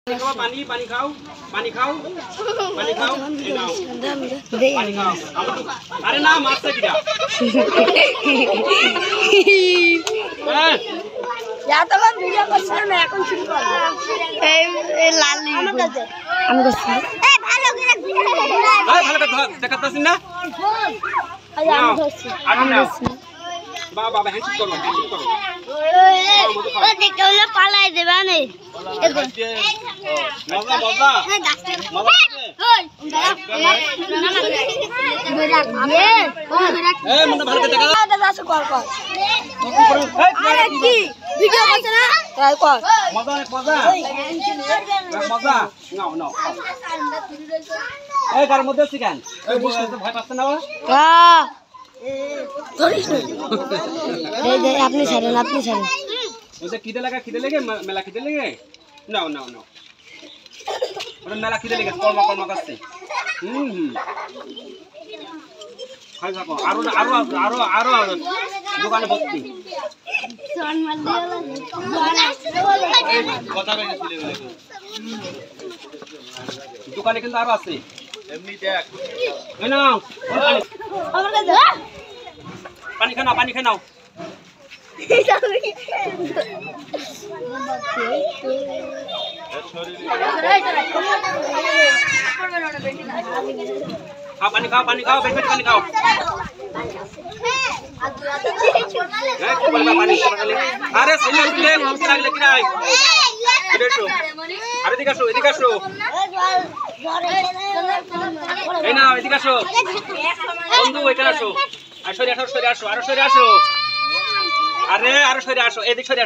पानी पानी खाओ पानी खाओ पानी खाओ ये नाओ पानी खाओ अरे ना मार से किया या तो मैं वीडियो করছিলাম না এখন শুরু করব এই লালি আমি করছি এই ভালো করে ভালো করে দেখাতাছিস না আরে আমি করছি আমি করছি বাবা বাবা হ্যান্ড করো ও দেখতে হলে পালাই দেবে না মজা মজা মজা ওই এই মনে ভালো করে দেখা দাদা আসো কর কর আরে কি ভিডিও করছ না তাই কর মজা মজা মজা নাও নাও এই কার মধ্যে চিকেন এই ভয় পাচ্ছে না হ্যাঁ ধরিস না দে আপনি ছাড়েন ওই যে খিদে লাগে মেলা খিদে লাগে নাও নাও নাও ওটা মেলা খিদে লাগে কর্মা করছে খাই থাকো আরো দোকানে ভর্তি দোকানে কিন্তু আরো আছে এমনি দেখ এই নাও আমার কাছে পানি খাও पानी खाओ बेटे पानी खाओ अरे सही ले लागले कि নাই अरे এদিকে আসো এই না এদিকে আসো বন্ধু এখানে আসো আর সরে আসো আরো সরে আসো আরে আরো সরে আসো এদিকে সরে